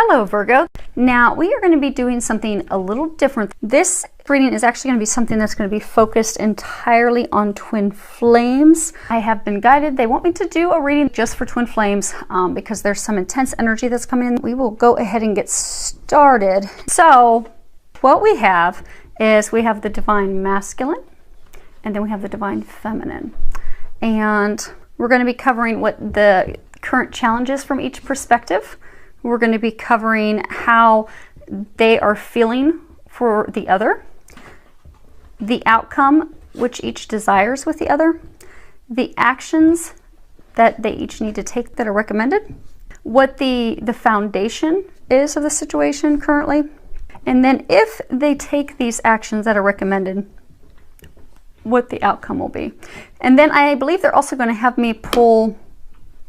Hello Virgo. Now we are going to be doing something a little different. This reading is actually going to be something that's going to be focused entirely on twin flames. I have been guided. They want me to do a reading just for twin flames because there's some intense energy that's coming in. We will go ahead and get started. So what we have is we have the divine masculine and then we have the divine feminine. And we're going to be covering what the current challenges from each perspective. We're going to be covering how they are feeling for the other, the outcome which each desires with the other, the actions that they each need to take that are recommended, what the foundation is of the situation currently, and then if they take these actions that are recommended, what the outcome will be. And then I believe they're also going to have me pull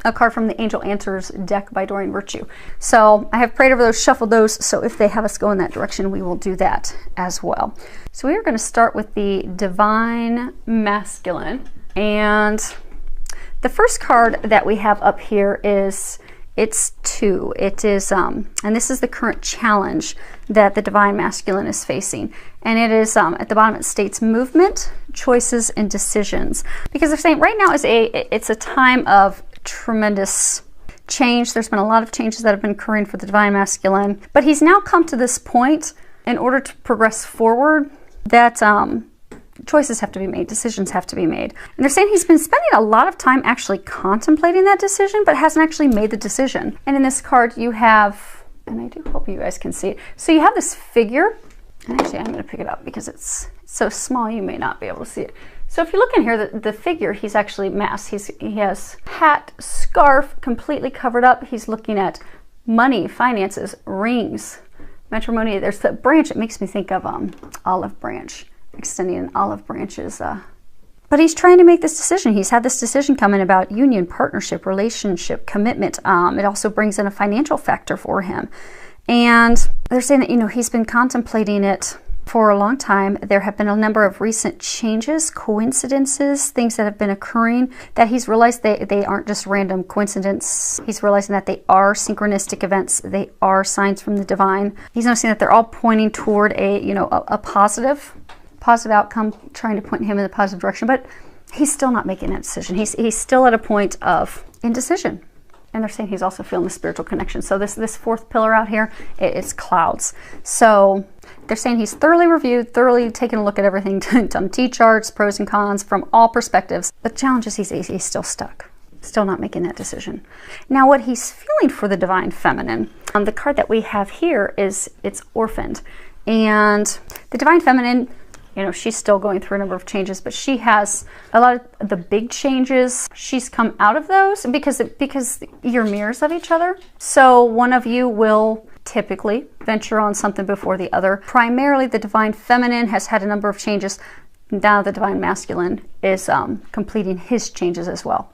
a card from the Angel Answers deck by Doreen Virtue. So I have prayed over those, shuffled those, so if they have us go in that direction, we will do that as well. So we are going to start with the divine masculine. And the first card that we have up here is, it's 2. It is, and this is the current challenge that the divine masculine is facing. And it is, at the bottom it states movement, choices, and decisions. Because they're saying right now it's a time of tremendous change. There's been a lot of changes that have been occurring for the divine masculine, but he's now come to this point in order to progress forward that choices have to be made, decisions have to be made. And they're saying he's been spending a lot of time actually contemplating that decision, but hasn't actually made the decision. And in this card you have, and I do hope you guys can see it, so you have this figure, and actually I'm going to pick it up because it's so small you may not be able to see it. So if you look in here, the figure, he's actually masked. He has hat, scarf, completely covered up. He's looking at money, finances, rings, matrimony. There's the branch. It makes me think of olive branch, extending an olive branches. But he's trying to make this decision. He's had this decision come in about union, partnership, relationship, commitment. It also brings in a financial factor for him. And they're saying that, you know, he's been contemplating it for a long time. There have been a number of recent changes, coincidences, things that have been occurring that he's realized they aren't just random coincidence. He's realizing that they are synchronistic events. They are signs from the divine. He's noticing that they're all pointing toward a positive outcome, trying to point him in the positive direction, but he's still not making that decision. He's still at a point of indecision. And they're saying he's also feeling the spiritual connection. So this fourth pillar out here, it's clouds. So they're saying he's thoroughly reviewed, thoroughly taken a look at everything, done T-charts, pros and cons from all perspectives. The challenge is he's still stuck, still not making that decision. Now what he's feeling for the divine feminine, the card that we have here is, it's orphaned. And the divine feminine, you know, she's still going through a number of changes, but she has a lot of the big changes. She's come out of those because you're mirrors of each other. So one of you will typically venture on something before the other. Primarily the divine feminine has had a number of changes. Now the divine masculine is completing his changes as well.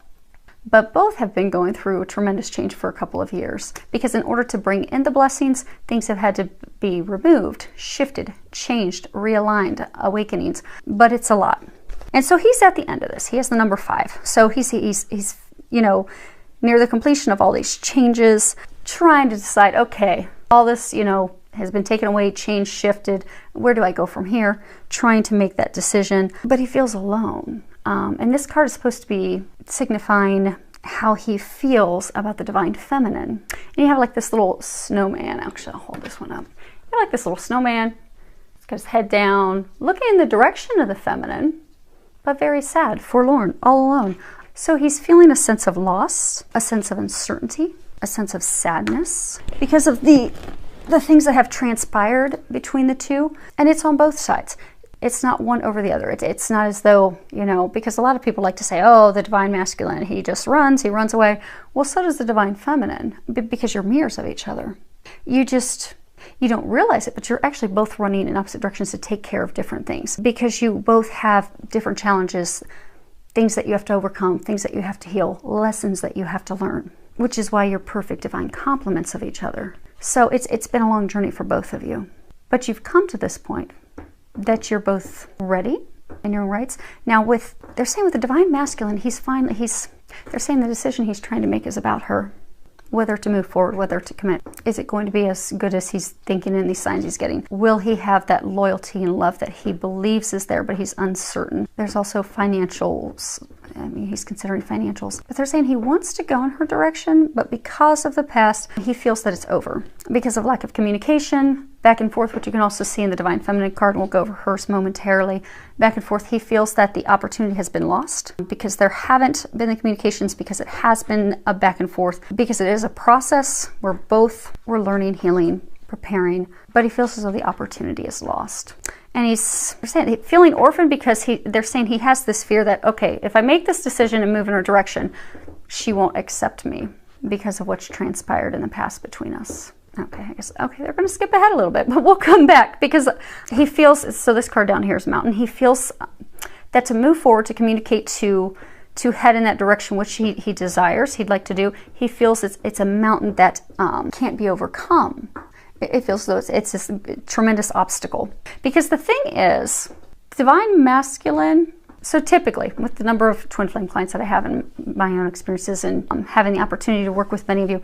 But both have been going through a tremendous change for a couple of years because in order to bring in the blessings, things have had to be removed, shifted, changed, realigned, awakenings, but it's a lot. And so he's at the end of this. He has the number 5. So he's you know, near the completion of all these changes, trying to decide, okay, all this, you know, has been taken away, changed, shifted. Where do I go from here? Trying to make that decision, but he feels alone. And this card is supposed to be signifying how he feels about the divine feminine. And you have like this little snowman. Actually, I'll hold this one up. You have like this little snowman. He's got his head down, looking in the direction of the feminine, but very sad, forlorn, all alone. So he's feeling a sense of loss, a sense of uncertainty, a sense of sadness because of the things that have transpired between the two. And it's on both sides. It's not one over the other. It's not as though, you know, because a lot of people like to say, oh, the divine masculine, he just runs, he runs away. Well, so does the divine feminine because you're mirrors of each other. You don't realize it, but you're actually both running in opposite directions to take care of different things because you both have different challenges, things that you have to overcome, things that you have to heal, lessons that you have to learn, which is why you're perfect divine complements of each other. So it's been a long journey for both of you, but you've come to this point that you're both ready in your own rights. Now they're saying with the divine masculine, they're saying the decision he's trying to make is about her. whether to move forward, whether to commit. Is it going to be as good as he's thinking in these signs he's getting? Will he have that loyalty and love that he believes is there, but he's uncertain? There's also financials. I mean, he's considering financials. But they're saying he wants to go in her direction, but because of the past, he feels that it's over. Because of lack of communication, back and forth, which you can also see in the Divine Feminine card, and we'll go over hers momentarily. Back and forth, he feels that the opportunity has been lost because there haven't been the communications, because it has been a back and forth, because it is a process where both we're learning, healing, preparing, but he feels as though the opportunity is lost. And they're saying, feeling orphaned because they're saying he has this fear that, okay, if I make this decision and move in her direction, she won't accept me because of what's transpired in the past between us. Okay, I guess, okay, they're going to skip ahead a little bit, but we'll come back because he feels, so this card down here is Mountain. He feels that to move forward, to communicate, to head in that direction, which he desires, he'd like to do, he feels it's a mountain that can't be overcome. It feels as though it's this tremendous obstacle. Because the thing is, Divine Masculine, so typically, with the number of twin flame clients that I have in my own experiences and having the opportunity to work with many of you,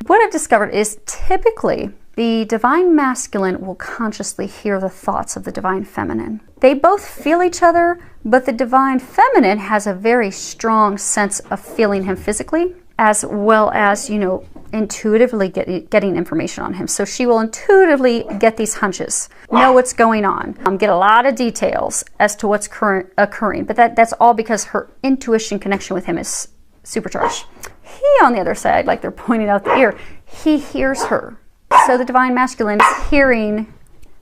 what I've discovered is typically the Divine Masculine will consciously hear the thoughts of the Divine Feminine. They both feel each other, but the Divine Feminine has a very strong sense of feeling him physically, as well as, you know, intuitively getting information on him. So she will intuitively get these hunches, know what's going on, get a lot of details as to what's occurring. But that's all because her intuition connection with him is supercharged. He, on the other side, like they're pointing out the ear, he hears her. So the Divine Masculine is hearing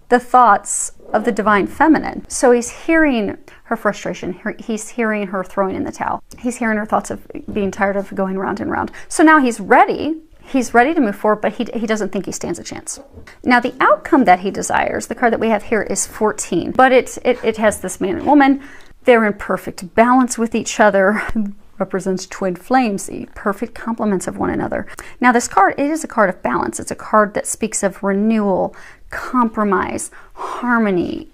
the thoughts of the Divine Feminine. So he's hearing her frustration. He's hearing her throwing in the towel. He's hearing her thoughts of being tired of going round and round. So now he's ready. He's ready to move forward, but he doesn't think he stands a chance. Now, the outcome that he desires, the card that we have here is 14, but it has this man and woman. They're in perfect balance with each other. Represents twin flames, the perfect complements of one another. Now, this card, it is a card of balance. It's a card that speaks of renewal, compromise, harmony,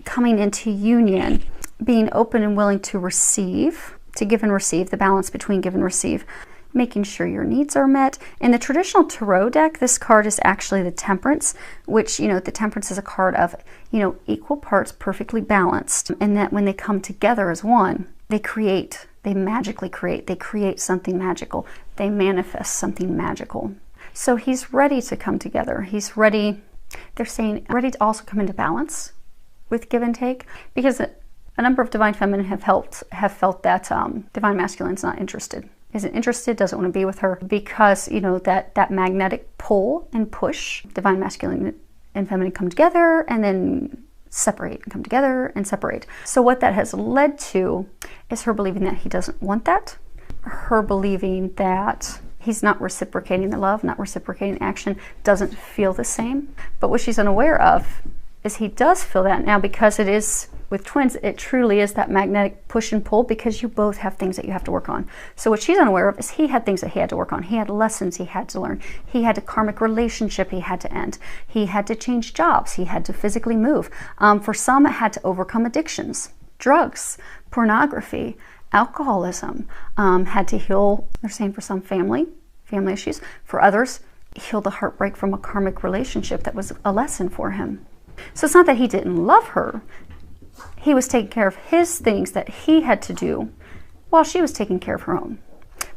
coming into union, being open and willing to receive, to give and receive, the balance between give and receive, making sure your needs are met. In the traditional tarot deck, this card is actually the Temperance, which, you know, the Temperance is a card of, you know, equal parts, perfectly balanced, and that when they come together as one, they create, they magically create, they create something magical, they manifest something magical. So he's ready to come together. He's ready, they're saying, ready to also come into balance with give and take, because a number of Divine Feminine have felt that Divine Masculine's not interested. Isn't interested, doesn't want to be with her because, you know, that magnetic pull and push. Divine Masculine and Feminine come together and then separate and come together and separate. So what that has led to is her believing that he doesn't want that. Her believing that he's not reciprocating the love, not reciprocating action, doesn't feel the same. But what she's unaware of is he does feel that now, because it is with twins, it truly is that magnetic push and pull, because you both have things that you have to work on. So what she's unaware of is he had things that he had to work on. He had lessons he had to learn. He had a karmic relationship he had to end. He had to change jobs. He had to physically move. For some, it had to overcome addictions, drugs, pornography, alcoholism, had to heal, they're saying for some family issues. For others, heal the heartbreak from a karmic relationship that was a lesson for him. So it's not that he didn't love her. He was taking care of his things that he had to do while she was taking care of her own.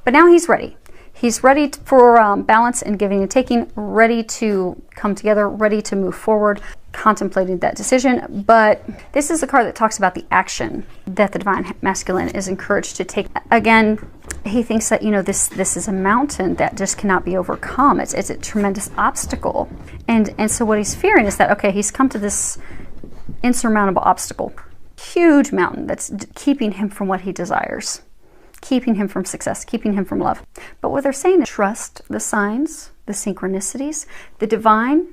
But now he's ready. He's ready for balance and giving and taking, ready to come together, ready to move forward, contemplating that decision. But this is a card that talks about the action that the Divine Masculine is encouraged to take. Again, he thinks that, you know, this is a mountain that just cannot be overcome. It's a tremendous obstacle. And so what he's fearing is that, okay, he's come to this insurmountable obstacle, huge mountain that's keeping him from what he desires, keeping him from success, keeping him from love. But what they're saying is trust the signs, the synchronicities. The divine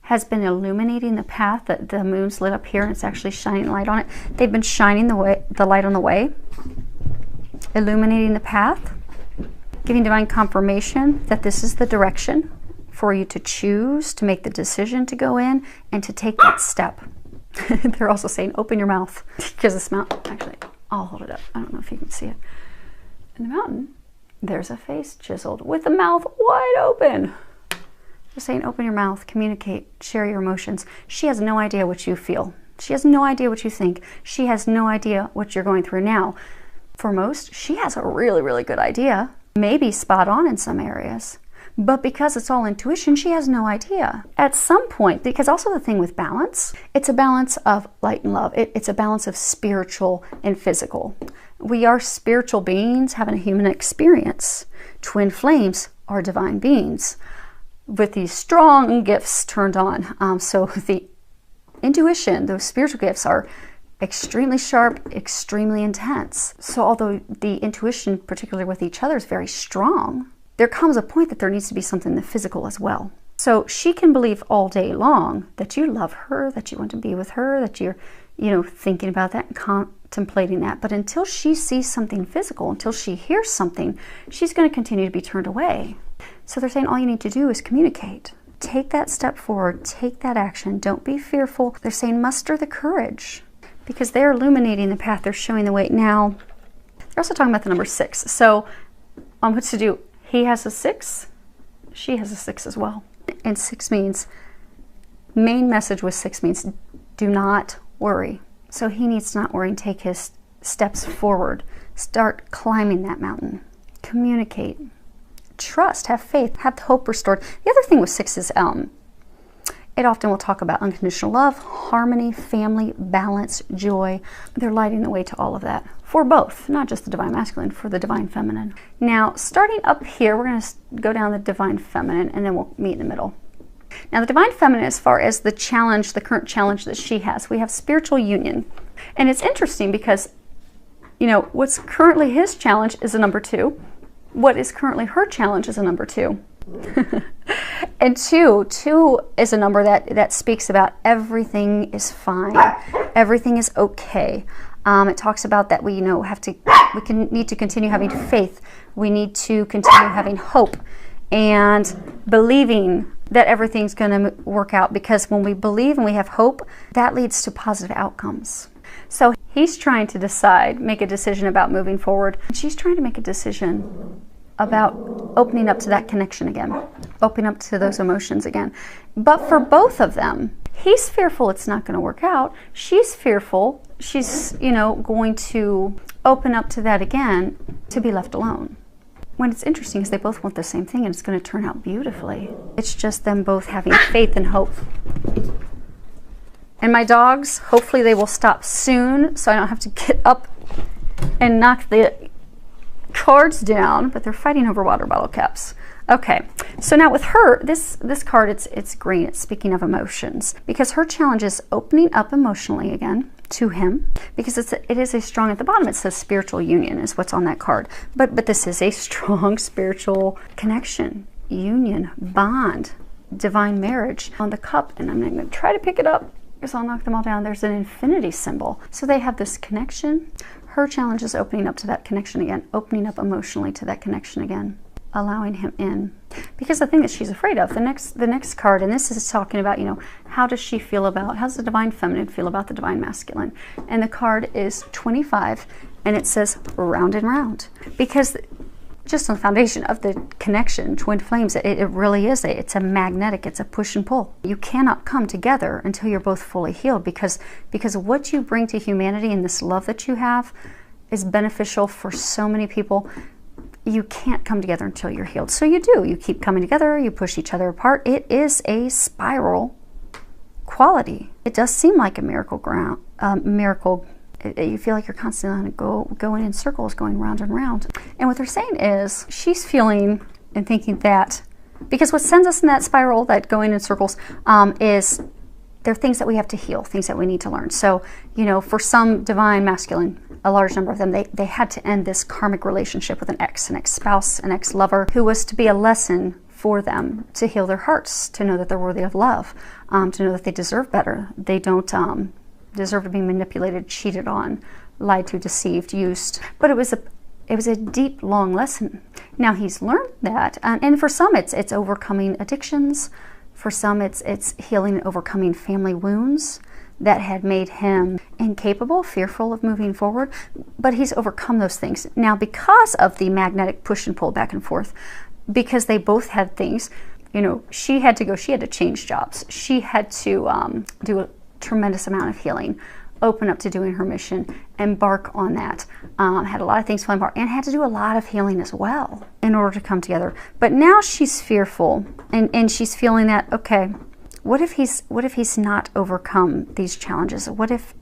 has been illuminating the path that the moon's lit up here, and it's actually shining light on it. They've been shining the light on the way, illuminating the path, giving divine confirmation that this is the direction for you to choose, to make the decision to go in and to take that step. They're also saying, open your mouth, because this mountain, actually, I'll hold it up. I don't know if you can see it. In the mountain, There's a face chiseled with the mouth wide open. Just saying, open your mouth, communicate, share your emotions. She has no idea what you feel. She has no idea what you think. She has no idea what you're going through now. For most, she has a really, really good idea. Maybe spot on in some areas. But because it's all intuition, she has no idea. At some point, because also the thing with balance, it's a balance of light and love. It's a balance of spiritual and physical. We are spiritual beings having a human experience. Twin flames are divine beings with these strong gifts turned on. So the intuition, those spiritual gifts are extremely sharp, extremely intense. So although the intuition, particularly with each other, is very strong, there comes a point that there needs to be something in the physical as well. So she can believe all day long that you love her, that you want to be with her, that you're, thinking about that and contemplating that. But until she sees something physical, until she hears something, she's going to continue to be turned away. So they're saying all you need to do is communicate. Take that step forward, take that action. Don't be fearful. They're saying muster the courage because they're illuminating the path. They're showing the way. Now, they're also talking about the number 6. So on what to do, he has a 6, she has a 6 as well. And 6 means, main message with 6 means do not worry. So he needs to not worry and take his steps forward. Start climbing that mountain. Communicate. Trust, have faith, have hope restored. The other thing with 6 is it often will talk about unconditional love, harmony, family, balance, joy. They're lighting the way to all of that for both, not just the divine masculine, for the divine feminine. Now, starting up here, we're going to go down the divine feminine and then we'll meet in the middle. Now, the divine feminine, as far as the challenge, the current challenge that she has, we have spiritual union. And it's interesting because, what's currently his challenge is a number 2. What is currently her challenge is a number 2. And 2 is a number that speaks about everything is fine, everything is okay. It talks about that we need to continue having faith, we need to continue having hope and believing that everything's going to work out, because when we believe and we have hope, that leads to positive outcomes. So he's trying to make a decision about moving forward. She's trying to make a decision about opening up to that connection again, opening up to those emotions again. But for both of them, he's fearful it's not going to work out. She's fearful she's, going to open up to that again, to be left alone. When it's interesting is they both want the same thing and it's going to turn out beautifully. It's just them both having faith and hope. And my dogs, hopefully they will stop soon so I don't have to get up and knock the cards down, but they're fighting over water bottle caps. Okay, so now with her, this card, it's green. It's speaking of emotions, because her challenge is opening up emotionally again to him, because it is a strong, at the bottom it says spiritual union is what's on that card, but this is a strong spiritual connection, union, bond, divine marriage. On the cup, and I'm going to try to pick it up because I'll knock them all down, there's an infinity symbol. So they have this connection. Her challenge is opening up to that connection again, opening up emotionally to that connection again, allowing him in. Because the thing that she's afraid of, the next card, and this is talking about, how does she feel about, how does the divine feminine feel about the divine masculine? And the card is 25, and it says round and round. Because just on the foundation of the connection, twin flames, it really is, it's a magnetic, it's a push and pull. You cannot come together until you're both fully healed, because what you bring to humanity and this love that you have is beneficial for so many people. You can't come together until you're healed. So you do, you keep coming together, you push each other apart. It is a spiral quality. It does seem like a miracle. You feel like you're constantly going in circles, going round and round. And what they're saying is she's feeling and thinking that, because what sends us in that spiral, that going in circles, is there are things that we have to heal, things that we need to learn. So, for some divine masculine, a large number of them, they had to end this karmic relationship with an ex-spouse, an ex-lover, who was to be a lesson for them to heal their hearts, to know that they're worthy of love, to know that they deserve better. They don't deserve to be manipulated, cheated on, lied to, deceived, used. But it was a deep, long lesson. Now he's learned that, and for some it's overcoming addictions. For some it's healing and overcoming family wounds. that had made him incapable, fearful of moving forward, but he's overcome those things. Now, because of the magnetic push and pull back and forth, because they both had things, you know, she had to change jobs. She had to do a tremendous amount of healing, open up to doing her mission, embark on that. Had a lot of things to embark, and had to do a lot of healing as well in order to come together. But now she's fearful, and she's feeling that, okay, what if he's not overcome these challenges? What if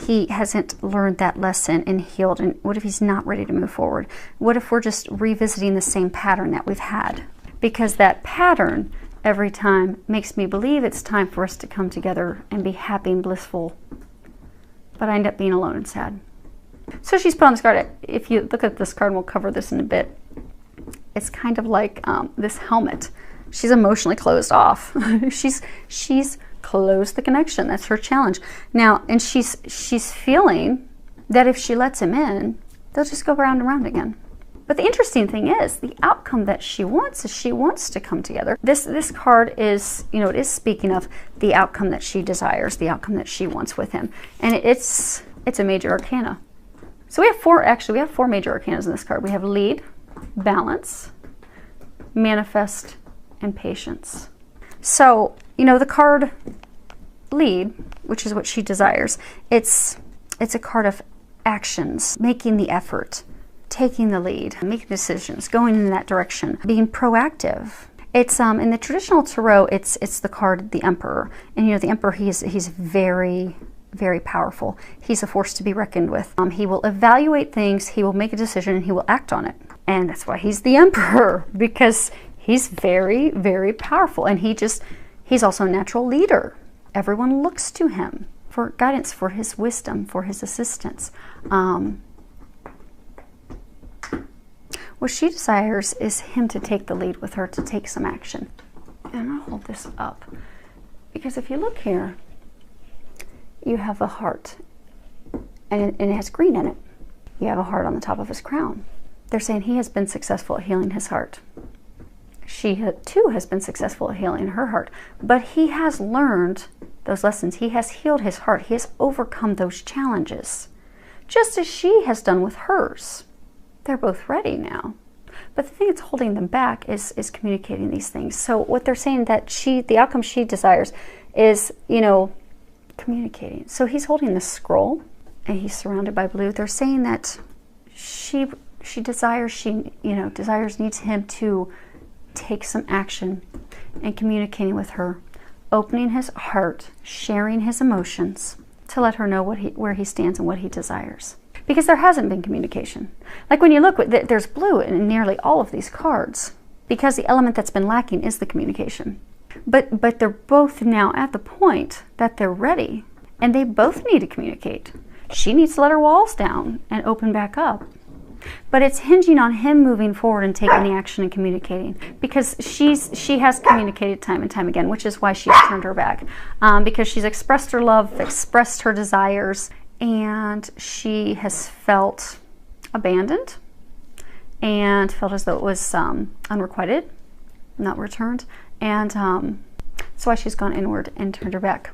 he hasn't learned that lesson and healed? And what if he's not ready to move forward? What if we're just revisiting the same pattern that we've had? Because that pattern every time makes me believe it's time for us to come together and be happy and blissful. But I end up being alone and sad. So she's put on this card. If you look at this card, and we'll cover this in a bit, it's kind of like this helmet. She's emotionally closed off. she's closed the connection. That's her challenge. Now, and she's feeling that if she lets him in, they'll just go round and round again. But the interesting thing is, the outcome that she wants is she wants to come together. This card is, you know, it is speaking of the outcome that she desires, the outcome that she wants with him. And it's a major arcana. So we have four major arcanas in this card. We have lead, balance, manifest, and patience. So, you know, the card lead, which is what she desires, it's a card of actions, making the effort, taking the lead, making decisions, going in that direction, being proactive. It's in the traditional tarot, it's the card the Emperor. And you know, the Emperor, he's very, very powerful. He's a force to be reckoned with. He will evaluate things, he will make a decision, and he will act on it. And that's why he's the Emperor, because he's very, very powerful. And he's also a natural leader. Everyone looks to him for guidance, for his wisdom, for his assistance. What she desires is him to take the lead with her, to take some action. And I'm going to hold this up, because if you look here, you have a heart, and it has green in it. You have a heart on the top of his crown. They're saying he has been successful at healing his heart. She too has been successful at healing her heart, but he has learned those lessons. He has healed his heart. He has overcome those challenges, just as she has done with hers. They're both ready now. But the thing that's holding them back is communicating these things. So what they're saying, that the outcome she desires is, you know, communicating. So he's holding this scroll, and he's surrounded by blue. They're saying that she desires, needs him to take some action and communicating with her, opening his heart, sharing his emotions, to let her know where he stands and what he desires. Because there hasn't been communication. Like when you look, there's blue in nearly all of these cards, because the element that's been lacking is the communication. But they're both now at the point that they're ready, and they both need to communicate. She needs to let her walls down and open back up. But it's hinging on him moving forward and taking the action and communicating, because she has communicated time and time again, which is why she's turned her back, because she's expressed her love, expressed her desires, and she has felt abandoned and felt as though it was unrequited, not returned, and that's why she's gone inward and turned her back.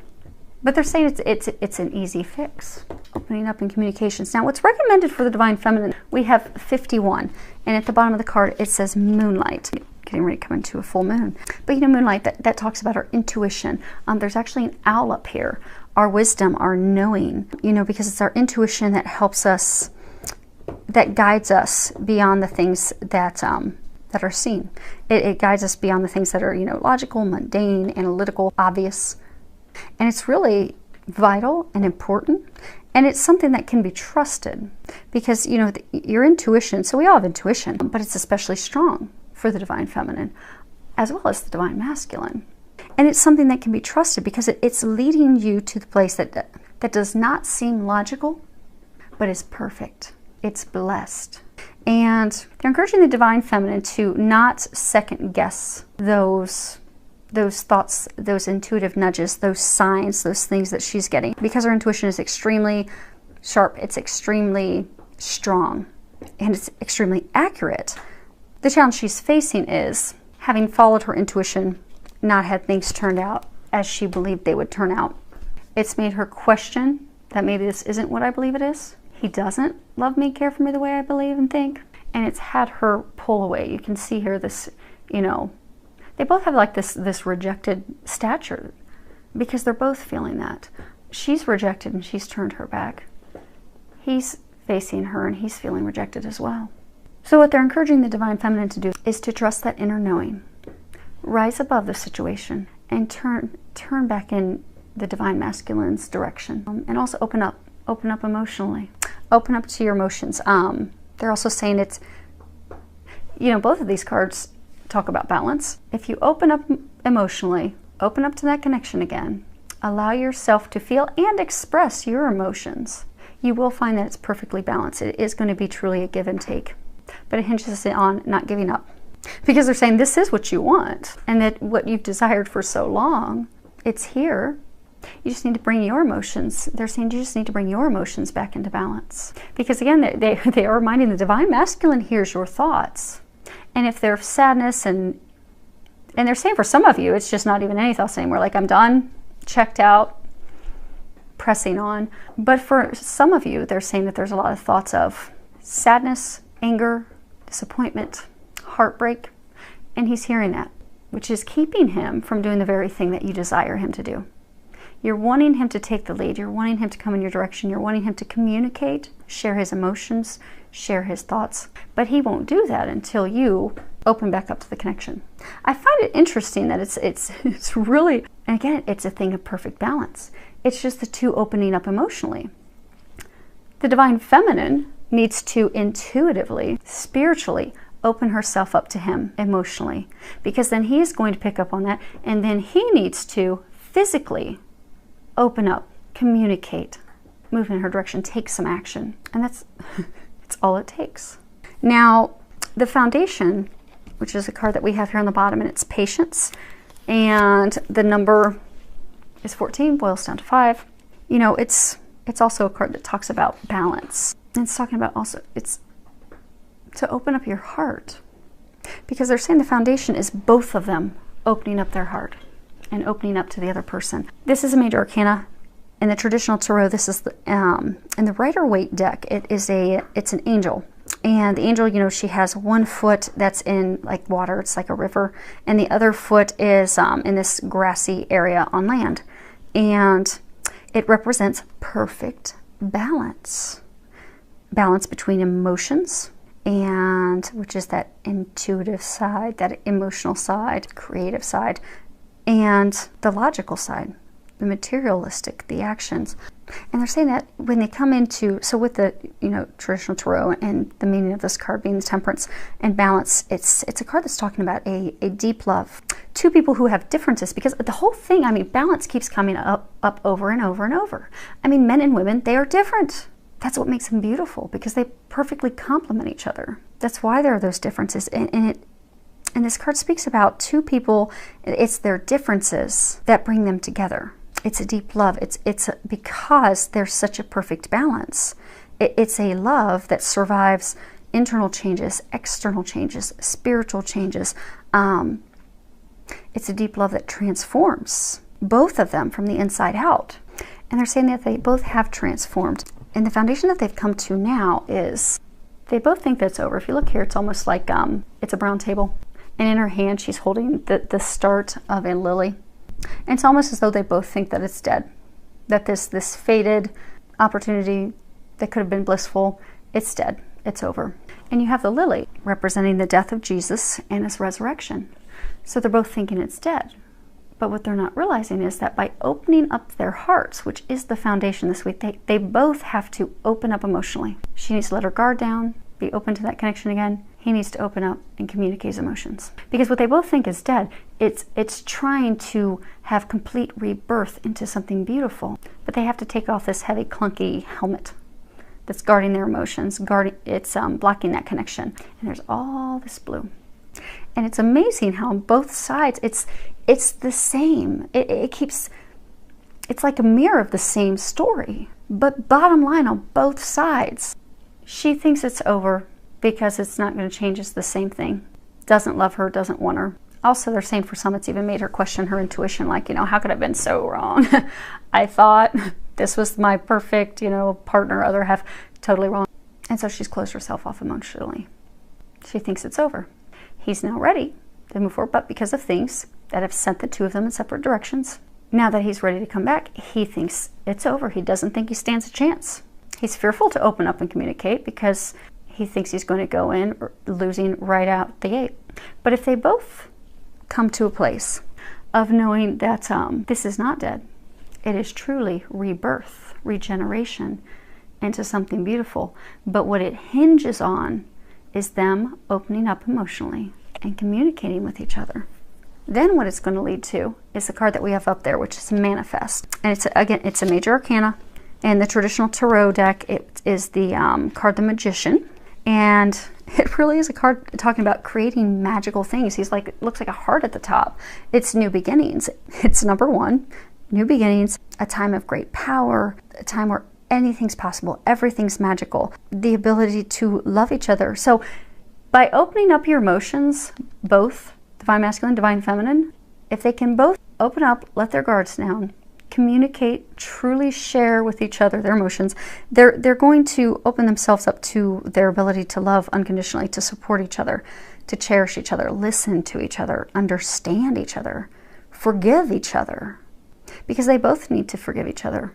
But they're saying it's an easy fix, opening up in communications. Now, what's recommended for the Divine Feminine, we have 51, and at the bottom of the card it says moonlight, getting ready to come into a full moon. But you know, moonlight, that talks about our intuition. There's actually an owl up here, our wisdom, our knowing, you know, because it's our intuition that helps us, that guides us beyond the things that are seen. It guides us beyond the things that are, you know, logical, mundane, analytical, obvious. And it's really vital and important, and it's something that can be trusted, because, you know, your intuition, so we all have intuition, but it's especially strong for the Divine Feminine as well as the Divine Masculine. And it's something that can be trusted because it's leading you to the place that does not seem logical, but is perfect. It's blessed. And they're encouraging the Divine Feminine to not second guess those thoughts, those intuitive nudges, those signs, those things that she's getting, because her intuition is extremely sharp, it's extremely strong, and it's extremely accurate. The challenge she's facing is having followed her intuition, not had things turned out as she believed they would turn out. It's made her question that maybe this isn't what I believe it is. He doesn't love me, care for me the way I believe and think. And it's had her pull away. You can see here this, you know, they both have like this rejected stature because they're both feeling that. She's rejected and she's turned her back. He's facing her and he's feeling rejected as well. So what they're encouraging the divine feminine to do is to trust that inner knowing, rise above the situation, and turn back in the divine masculine's direction, and also open up emotionally, open up to your emotions. They're also saying it's, you know, both of these cards talk about balance. If you open up emotionally, open up to that connection again, allow yourself to feel and express your emotions, you will find that it's perfectly balanced. It is going to be truly a give and take, but it hinges on not giving up, because they're saying this is what you want and that what you've desired for so long, it's here. You just need to bring your emotions. They're saying you just need to bring your emotions back into balance. Because again, they are reminding the divine masculine hears your thoughts. And if they're sadness and they're saying for some of you, it's just not even any thoughts anymore. Like, I'm done, checked out, pressing on. But for some of you, they're saying that there's a lot of thoughts of sadness, anger, disappointment, heartbreak. And he's hearing that, which is keeping him from doing the very thing that you desire him to do. You're wanting him to take the lead. You're wanting him to come in your direction. You're wanting him to communicate, share his emotions, share his thoughts. But he won't do that until you open back up to the connection. I find it interesting that it's really, and again, it's a thing of perfect balance. It's just the two opening up emotionally. The divine feminine needs to intuitively, spiritually, open herself up to him emotionally, because then he is going to pick up on that, and then he needs to physically open up, communicate, move in her direction, take some action. And that's all it takes. Now, the foundation, which is a card that we have here on the bottom, and it's patience. And the number is 14, boils down to 5. You know, it's also a card that talks about balance. And it's talking about also, it's to open up your heart. Because they're saying the foundation is both of them opening up their heart and opening up to the other person. This is a major arcana. In the traditional tarot, this is the in the Rider-Waite deck. It's an angel, and the angel, you know, she has one foot that's in like water. It's like a river, and the other foot is in this grassy area on land, and it represents perfect balance between emotions, and which is that intuitive side, that emotional side, creative side, and the logical side, the materialistic, the actions. And they're saying that when they come into, so with the, you know, traditional tarot and the meaning of this card being temperance and balance, it's a card that's talking about a deep love. Two people who have differences, because the whole thing, I mean, balance keeps coming up over and over and over. I mean, men and women, they are different. That's what makes them beautiful, because they perfectly complement each other. That's why there are those differences. And this card speaks about two people. It's their differences that bring them together. It's a deep love. It's because there's such a perfect balance. It's a love that survives internal changes, external changes, spiritual changes. It's a deep love that transforms both of them from the inside out. And they're saying that they both have transformed. And the foundation that they've come to now is they both think that it's over. If you look here, it's almost like it's a brown table. And in her hand, she's holding the start of a lily. And it's almost as though they both think that it's dead. That this faded opportunity that could have been blissful, it's dead. It's over. And you have the lily representing the death of Jesus and his resurrection. So they're both thinking it's dead. But what they're not realizing is that by opening up their hearts, which is the foundation this week, they both have to open up emotionally. She needs to let her guard down, be open to that connection again. He needs to open up and communicate his emotions. Because what they both think is dead, it's trying to have complete rebirth into something beautiful. But they have to take off this heavy, clunky helmet that's guarding their emotions. It's blocking that connection. And there's all this blue. And it's amazing how on both sides, it's the same. It's like a mirror of the same story. But bottom line on both sides, she thinks it's over because it's not going to change. It's the same thing. Doesn't love her, doesn't want her. Also, they're saying for some, it's even made her question her intuition, like, you know, how could I have been so wrong? I thought this was my perfect, you know, partner, other half, totally wrong. And so she's closed herself off emotionally. She thinks it's over. He's now ready to move forward, but because of things that have sent the two of them in separate directions, now that he's ready to come back, he thinks it's over. He doesn't think he stands a chance. He's fearful to open up and communicate because he thinks he's going to go in losing right out the gate. But if they both come to a place of knowing that this is not dead, it is truly rebirth, regeneration into something beautiful. But what it hinges on is them opening up emotionally and communicating with each other. Then what it's going to lead to is the card that we have up there, which is manifest. And it's, again, it's a major arcana. In the traditional tarot deck, it is the card the Magician. And it really is a card talking about creating magical things. He's like, it looks like a heart at the top. It's new beginnings. It's number one, new beginnings, a time of great power, a time where anything's possible, everything's magical, the ability to love each other. So by opening up your emotions, both divine masculine, divine feminine, if they can both open up, let their guards down, communicate, truly share with each other their emotions, they're going to open themselves up to their ability to love unconditionally, to support each other, to cherish each other, listen to each other, understand each other, forgive each other, because they both need to forgive each other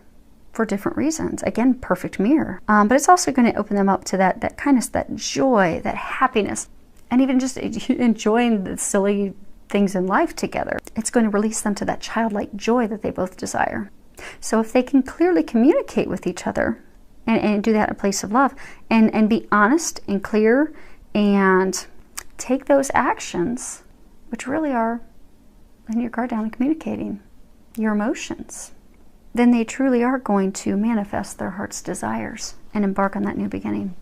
for different reasons. Again, perfect mirror. But it's also going to open them up to that kindness, that joy, that happiness, and even just enjoying the silly things in life together. It's going to release them to that childlike joy that they both desire. So if they can clearly communicate with each other and do that in a place of love and be honest and clear and take those actions, which really are letting your guard down and communicating your emotions, then they truly are going to manifest their heart's desires and embark on that new beginning,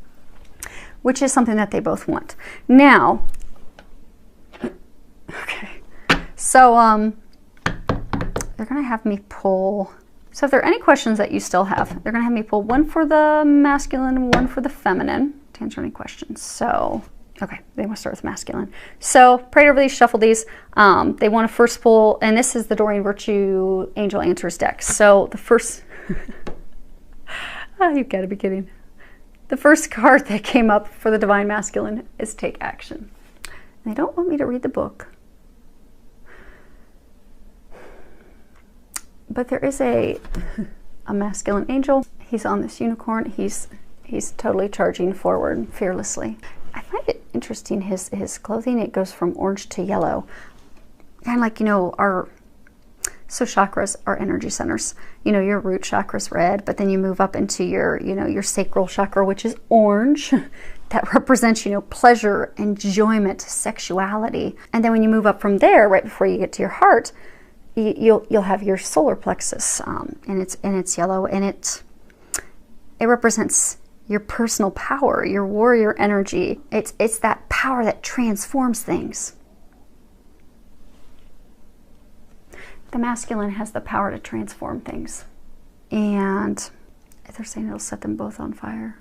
which is something that they both want. Now, okay, so they're going to have me pull. So if there are any questions that you still have, they're going to have me pull one for the masculine and one for the feminine to answer any questions. So, okay, they want to start with masculine. So prayed over these, shuffled these. They want to first pull, and this is the Doreen Virtue Angel Answers deck. So the first, oh, you've got to be kidding. The first card that came up for the divine masculine is take action. And they don't want me to read the book. But there is a masculine angel. He's on this unicorn. He's totally charging forward fearlessly. I find it interesting, his clothing, it goes from orange to yellow. Kind of like, you know, so chakras are energy centers. You know, your root chakra's red, but then you move up into your, you know, your sacral chakra, which is orange. That represents, you know, pleasure, enjoyment, sexuality. And then when you move up from there, right before you get to your heart, you'll have your solar plexus, and it's yellow, and it represents your personal power, your warrior energy. It's that power that transforms things. The masculine has the power to transform things, and they're saying it'll set them both on fire,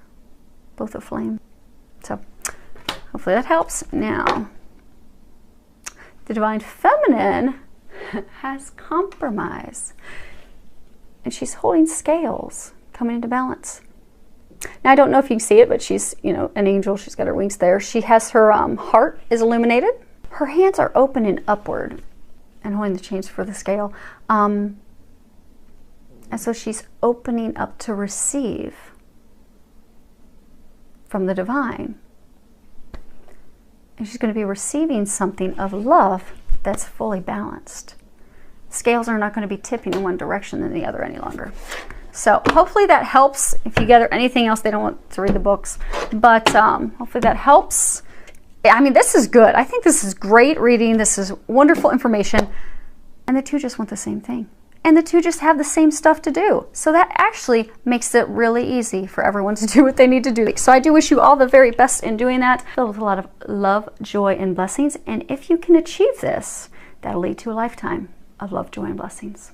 both aflame. So hopefully that helps. Now, the divine feminine has compromise, and she's holding scales coming into balance. Now, I don't know if you can see it, but she's, you know, an angel. She's got her wings there. She has her heart is illuminated. Her hands are open and upward and holding the chains for the scale. And so she's opening up to receive from the divine. And she's going to be receiving something of love that's fully balanced. Scales are not going to be tipping in one direction than the other any longer. So hopefully that helps. If you gather anything else, they don't want to read the books, but hopefully that helps. I mean, this is good. I think this is great reading. This is wonderful information. And the two just want the same thing. And the two just have the same stuff to do. So that actually makes it really easy for everyone to do what they need to do. So I do wish you all the very best in doing that, filled with a lot of love, joy, and blessings. And if you can achieve this, that'll lead to a lifetime of love, joy, and blessings.